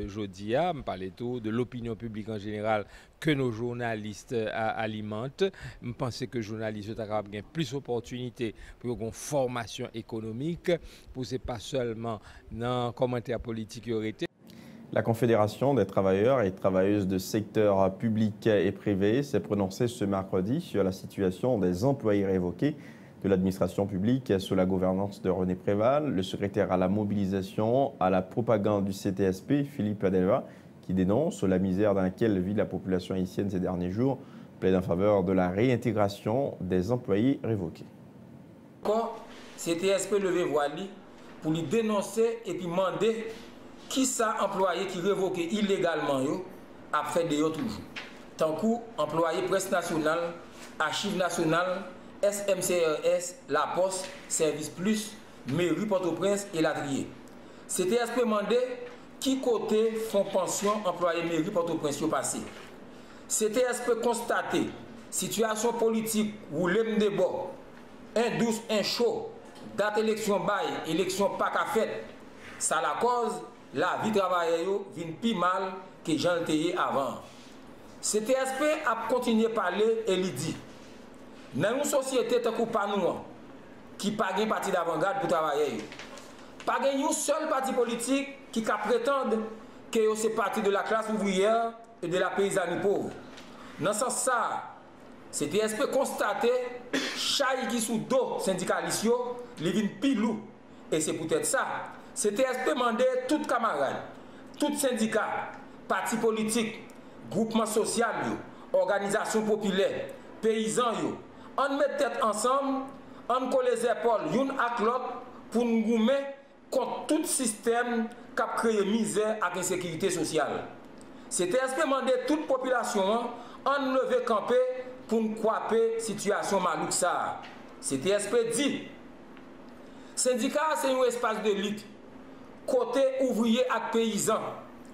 aujourd'hui? Je parlais tout de l'opinion publique en général que nos journalistes alimentent. Je pense que les journalistes ont plus d'opportunités pour une formation économique, pour ce pas seulement dans les commentaires politiques. La Confédération des travailleurs et travailleuses de secteurs public et privé s'est prononcée ce mercredi sur la situation des employés révoqués de l'administration publique sous la gouvernance de René Préval. Le secrétaire à la mobilisation, à la propagande du CTSP, Philippe Adelva, qui dénonce la misère dans laquelle vit la population haïtienne ces derniers jours, plaide en faveur de la réintégration des employés révoqués. Encore, CTSP levé voix pour lui dénoncer et puis demander qui ça employé qui révoqué illégalement a fait de yo toujours. Tant coup employé presse nationale, archives nationales, SMCRS, La Poste, Service Plus, Mairie Port-au-Prince et Latrier. CTSP demandé qui côté font pension employé Mairie Port-au-Prince passé. CTSP constaté situation politique où l'aime de bord, un douce, un chaud, date élection bail, élection pas qu'à fait. Ça la cause la vie travailleuse vient plus mal que Jean Théier avant. CTSP a continué à parler et lui dit dans une société tant que pas nous qui pas un parti d'avant-garde pour travailler. Pas un seul parti politique qui prétend que c'est parti de la classe ouvrière et de la paysanne pauvre. Dans ce sens, CTSP constaté chaque qui sous dos syndicaliste, il vient pilou. Et c'est peut-être ça. CTSP demandé tout camarades, tout syndicat, partis politiques, groupements sociaux, organisations populaires, paysans, on met tête ensemble, on colle les épaules l'une avec l'autre pour nous mettre contre tout système qui a créé misère et insécurité sociale. CTSP demandé toute population, on lever camper pour nous couper la situation malouque ça. CTSP dit, syndicat c'est un espace de lutte. Côté ouvrier et paysan,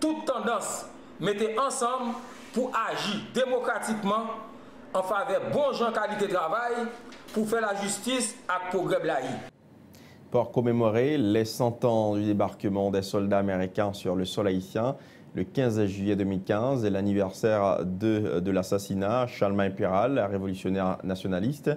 toute tendance, mettez ensemble pour agir démocratiquement en faveur de bons gens qualité de travail pour faire la justice et progrès de la vie. Pour commémorer les 100 ans du débarquement des soldats américains sur le sol haïtien, le 15 juillet 2015 est l'anniversaire de l'assassinat Charlemagne Péral, révolutionnaire nationaliste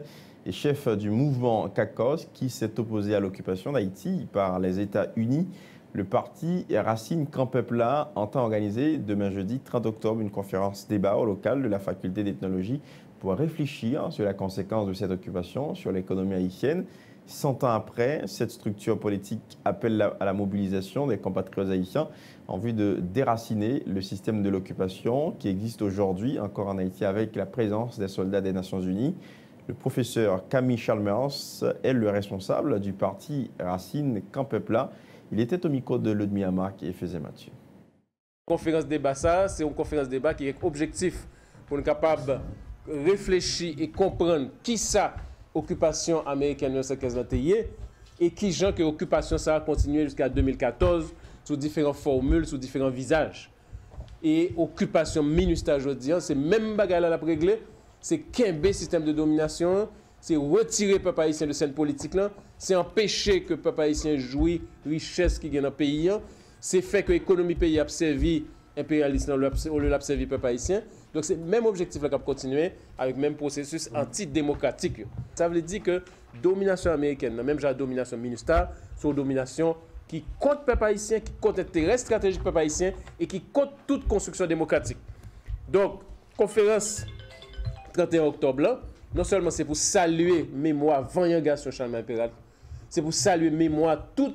et chef du mouvement CACOS qui s'est opposé à l'occupation d'Haïti par les États-Unis. Le parti Racine Camp Peuple-là entend organiser demain jeudi 30 octobre une conférence débat au local de la faculté d'ethnologie pour réfléchir sur la conséquence de cette occupation sur l'économie haïtienne. 100 ans après, cette structure politique appelle à la mobilisation des compatriotes haïtiens en vue de déraciner le système de l'occupation qui existe aujourd'hui encore en Haïti avec la présence des soldats des Nations Unies. Le professeur Camille Chalmers est le responsable du parti Racine Camp Peuple-là. Il était au micro de Ludmilla Amark et faisait Mathieu. La conférence débat, ça, c'est une conférence débat qui est objectif pour être capable de réfléchir et comprendre qui ça occupation américaine 1915 et qui gens que l'occupation ça a continué jusqu'à 2014 sous différentes formules, sous différents visages. Et occupation MINUSTA, je veux dire, c'est même bagarre là pour régler, c'est qu'un système de domination, c'est retirer le peuple haïtien de scène politique là, c'est empêcher que le peuple haïtien jouit richesse qui gagne dans le pays, c'est fait que l'économie pays a servi impérialiste au lieu de servir le peuple haïtien. Donc c'est le même objectif là qui a continué avec le même processus antidémocratique. Ça veut dire que domination américaine, même genre domination MINUSTA, c'est une domination qui compte le peuple haïtien, qui compte l'intérêt stratégique du peuple haïtien et qui compte toute construction démocratique. Donc, conférence 31 octobre là, non seulement c'est pour saluer mémoire Vanyangas sur Charlemagne impérial, c'est pour saluer mémoire tout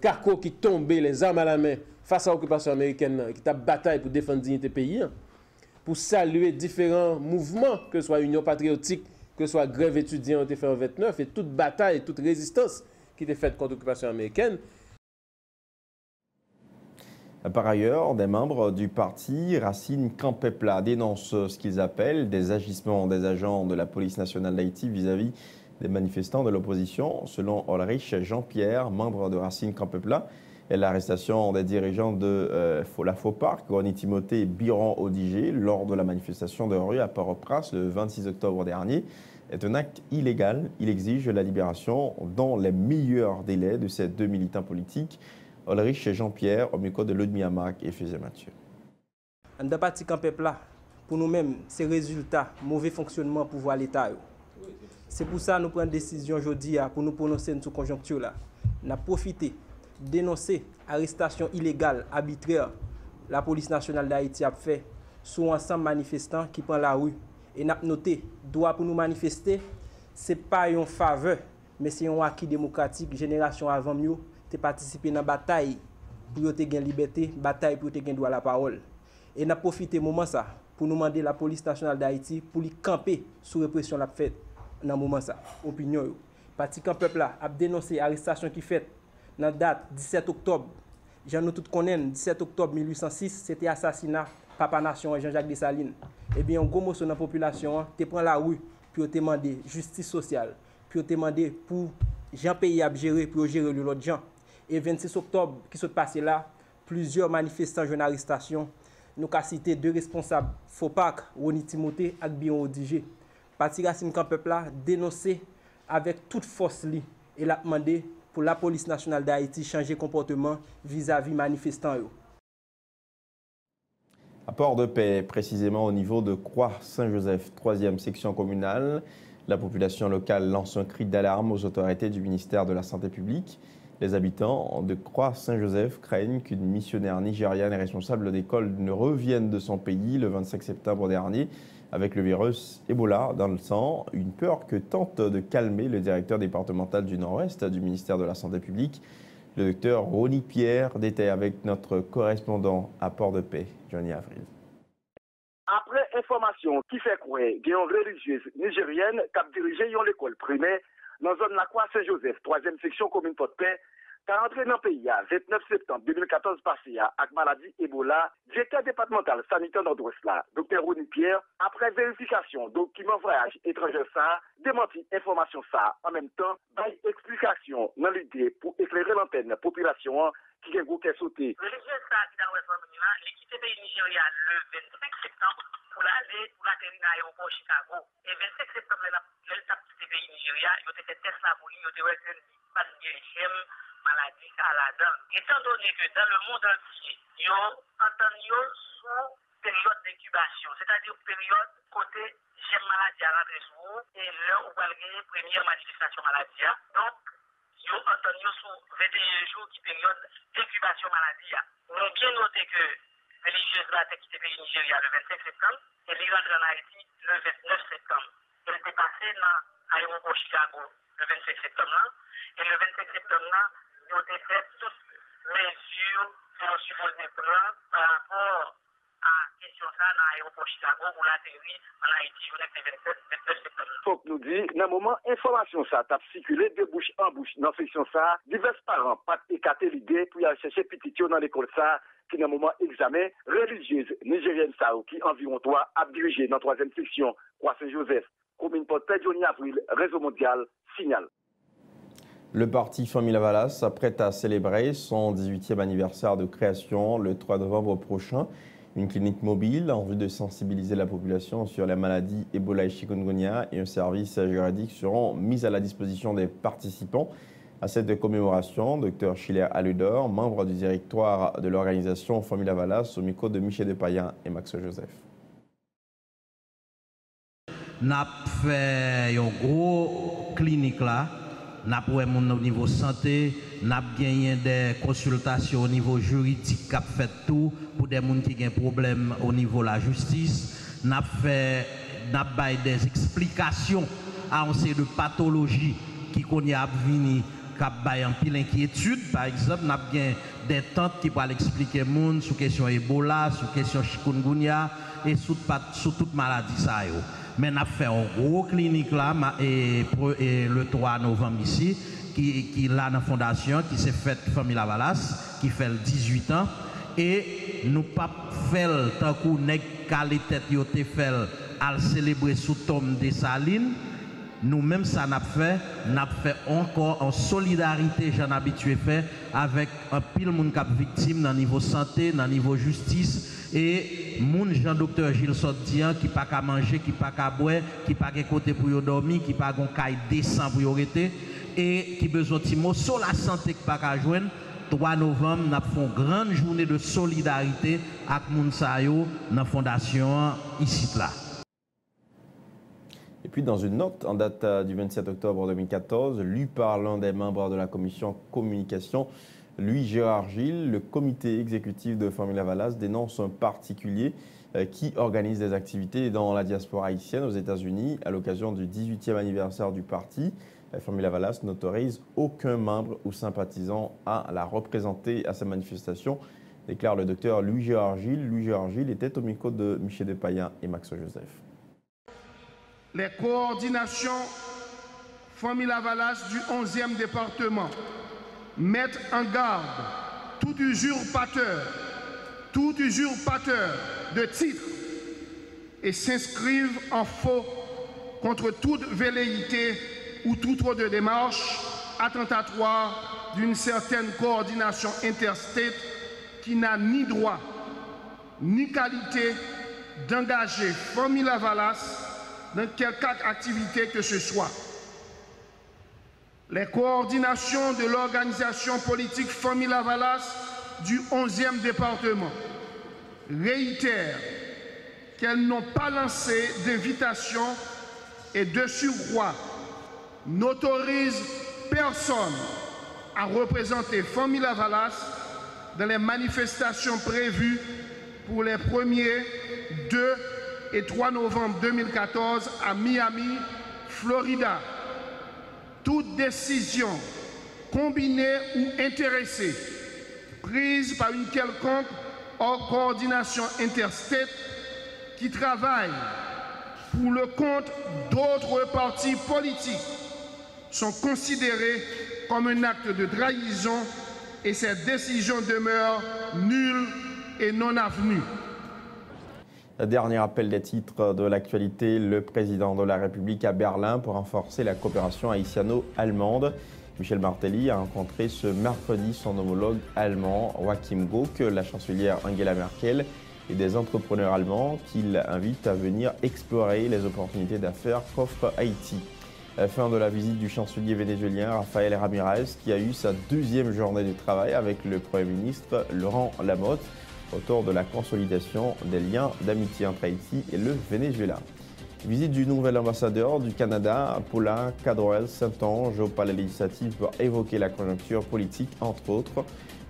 carco qui tombait les armes à la main face à l'occupation américaine, qui t'a bataille pour défendre la dignité du pays, pour saluer différents mouvements, que ce soit Union patriotique, que ce soit grève étudiante qui fait en 29, et toute bataille et toute résistance qui était faite contre l'occupation américaine. Par ailleurs, des membres du parti Racine Campepla dénoncent ce qu'ils appellent des agissements des agents de la police nationale d'Haïti vis-à-vis des manifestants de l'opposition. Selon Ulrich Jean-Pierre, membre de Racine Campepla, et l'arrestation des dirigeants de la FOPARC, Ronnie Timothée et Biron Odigé, lors de la manifestation de rue à Port-au-Prince le 26 octobre dernier, est un acte illégal. Il exige la libération dans les meilleurs délais de ces deux militants politiques. Ulrich Jean-Pierre, au micro de Ludmilla Marc et Fésé Mathieu. En de parti Campepla, pour nous-mêmes, c'est résultat, mauvais fonctionnement pouvoir l'État. C'est pour ça que nous prenons une décision aujourd'hui pour nous prononcer sur conjoncture. Nous avons profité, dénoncer l'arrestation illégale, arbitraire, la police nationale d'Haïti a fait sur ensemble manifestants qui prennent la rue. Et nous avons noté, droit pour nous manifester, ce n'est pas une faveur, mais c'est un acquis démocratique, génération avant mieux. De participer dans la bataille pour te gagner liberté, bataille pour te gagner droit à la parole. Et nous avons profité de moment ça pour nous demander la police nationale d'Haïti pour lui camper sous répression la faite dans ce moment ça. Opinion. Parti Campepla a dénoncé l'arrestation qui fait dans la date 17 octobre. Jean nous tous connaissons 17 octobre 1806, c'était assassinat Papa Nation et Jean-Jacques Dessalines. Eh bien, un gros morceau dans la population, te prend la rue pour te demander justice sociale, pour te demander pour Jean pays à gérer pour gérer l'autre gens. Et 26 octobre, qui s'est passé là, plusieurs manifestants en arrestation. Nous avons cité deux responsables, FOPAC, Ronnie Timothée et Biron Odigé. Parti Racine Campepla dénoncé avec toute force et l'a demandé pour la police nationale d'Haïti changer comportement vis-à-vis manifestants. À Port-de-Paix, précisément au niveau de Croix-Saint-Joseph, 3e section communale, la population locale lance un cri d'alarme aux autorités du ministère de la Santé publique. Les habitants de Croix-Saint-Joseph craignent qu'une missionnaire nigériane et responsable d'école ne revienne de son pays le 25 septembre dernier avec le virus Ebola dans le sang. Une peur que tente de calmer le directeur départemental du Nord-Ouest du ministère de la Santé publique, le docteur Ronnie Pierre, détaille avec notre correspondant à Port-de-Paix, Johnny Avril. Après information qui fait croire qu'il y a une religieuse nigérienne qui a dirigé l'école primaire dans la zone de la Croix-Saint-Joseph, 3e section commune Port-de-Paix, qui a entré dans le pays le 29 septembre 2014 passé avec maladie Ebola, directeur départemental sanitaire nord-ouest là, Dr Ronnie Pierre, après vérification document voyage étranger ça, démenti information ça, en même temps, bail explication dans l'idée pour éclairer l'antenne population qui a un sauté. Religieuse ça qui dans l'ouest là, l'équipe pays Nigeria le 25 septembre pour l'atterrir dans l'aéroport Chicago. Et 25 septembre l'étape du pays Nigeria, il y a été test là pour lui, il y a été pas de maladie à la dent. Étant donné que dans le monde entier, il y a entendu sous période d'incubation, c'est-à-dire période côté j'ai maladie à rentrer sous vous et là où va gagner première manifestation maladie. Donc, il y a entendu sous 21 jours qui période d'incubation maladie. On a bien noté que religieuse a quitté le pays Nigeria le 25 septembre et elle rentre en Haïti le 29 septembre. Elle était passée dans l'aéroport Chicago le 25 septembre et le 25 septembre ils ont fait toutes mesures qu'on supposait prendre par rapport à la question ça dans l'aéroport Chicago pour l'atterrir en Haïti le 29 septembre. Faut que nous dit, dans le moment, information ça t'a circulé de bouche en bouche dans la section ça, divers parents pas écarté l'idée pour y aller chercher petit dans l'école ça, qui dans le moment examen religieuse nigérienne ça, qui environ 3 a dirigé dans 3e section Croix-Saint-Joseph, commune Port-de-Paix, Johnny Avril, Réseau Mondial, Signal. Le parti Famille Lavalas s'apprête à célébrer son 18e anniversaire de création le 3 novembre prochain. Une clinique mobile en vue de sensibiliser la population sur les maladies Ebola et Chikungunya et un service juridique seront mis à la disposition des participants. À cette commémoration, Dr Schiller Aludor, membre du directoire de l'organisation Famille Lavalas, au micro de Michel Depayen et Max Joseph. Nous avons fait une grosse clinique là. Nous avons au niveau santé, nous avons gagné des consultations au niveau juridique, qui fait tout pour des gens qui ont des problèmes au niveau de la justice. Nous avons des explications à un série de pathologies qui connaissent à venir, qui ont en pile inquiétude. Par exemple, nous avons des tantes qui peuvent expliquer aux gens sur la question Ebola, sur la question Chikungunya et sur toute maladie. Mais nous avons fait une grosse clinique là, et le 3 novembre ici, qui est là dans la fondation, qui s'est faite Famille Lavalas, qui fait 18 ans. Et nous pas fait tant qu'on nèg calé tête yo te fait à célébrer sous tombe des Salines. Nous-mêmes ça n'a fait encore en solidarité, j'en habitué fait avec un pile monde cap victime dans niveau santé, dans niveau justice. Et moun Jean-Docteur Gilles Sotdian qui pas qu'à manger, qui pas qu'à boire, qui pas qu'à côté pour y dormir, qui pas qu'à caille décent pour y rester et qui besoin de mots sur la santé qui pas qu'à joindre. 3 novembre, nous avons une grande journée de solidarité avec moun sa yo dans la fondation ici là. Et puis dans une note en date du 27 octobre 2014, lui parlant des membres de la commission communication, Louis Gérard Gilles, le comité exécutif de Famille Lavalas, dénonce un particulier qui organise des activités dans la diaspora haïtienne aux États-Unis à l'occasion du 18e anniversaire du parti. Famille Lavalas n'autorise aucun membre ou sympathisant à la représenter à sa manifestation, déclare le docteur Louis Gérard Gilles. Louis Gérard Gilles était au micro de Michel Depayen et Max Joseph. Les coordinations Famille Lavalas du 11e département mettent en garde tout usurpateur de titre et s'inscrivent en faux contre toute velléité ou toute autre démarche attentatoire d'une certaine coordination interstate qui n'a ni droit ni qualité d'engager Famille Lavalas dans quelque activité que ce soit. Les coordinations de l'organisation politique Famille Lavalas du 11e département réitèrent qu'elles n'ont pas lancé d'invitation et de surcroît n'autorisent personne à représenter Famille Lavalas dans les manifestations prévues pour les 1er, 2 et 3 novembre 2014 à Miami, Florida. Toute décision combinée ou intéressée prise par une quelconque coordination interstate qui travaille pour le compte d'autres partis politiques sont considérées comme un acte de trahison et cette décision demeure nulle et non avenue. Dernier appel des titres de l'actualité, le président de la République à Berlin pour renforcer la coopération haïtiano-allemande. Michel Martelly a rencontré ce mercredi son homologue allemand Joachim Gauck, la chancelière Angela Merkel et des entrepreneurs allemands qu'il invite à venir explorer les opportunités d'affaires qu'offre Haïti. Fin de la visite du chancelier vénézuélien Rafael Ramirez qui a eu sa 2e journée de travail avec le Premier ministre Laurent Lamotte autour de la consolidation des liens d'amitié entre Haïti et le Venezuela. Visite du nouvel ambassadeur du Canada, Paula Cadroel-Saint-Onge, au palais législatif pour évoquer la conjoncture politique, entre autres.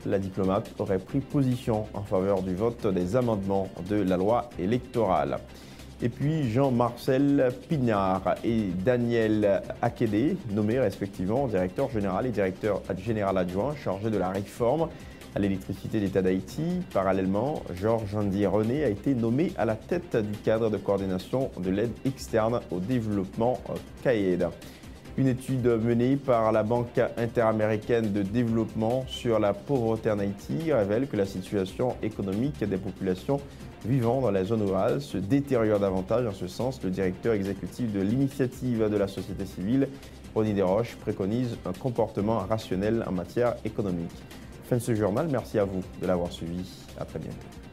La diplomate aurait pris position en faveur du vote des amendements de la loi électorale. Et puis Jean-Marcel Pignard et Daniel Akédé, nommés respectivement directeur général et directeur général adjoint chargés de la réforme à l'électricité d'État d'Haïti. Parallèlement, Georges-Andy René a été nommé à la tête du cadre de coordination de l'aide externe au développement CAED. Une étude menée par la Banque interaméricaine de développement sur la pauvreté en Haïti révèle que la situation économique des populations vivant dans les zones rurales se détériore davantage. En ce sens, le directeur exécutif de l'initiative de la société civile Ronnie Desroches préconise un comportement rationnel en matière économique. Fin de ce journal, merci à vous de l'avoir suivi. À très bientôt.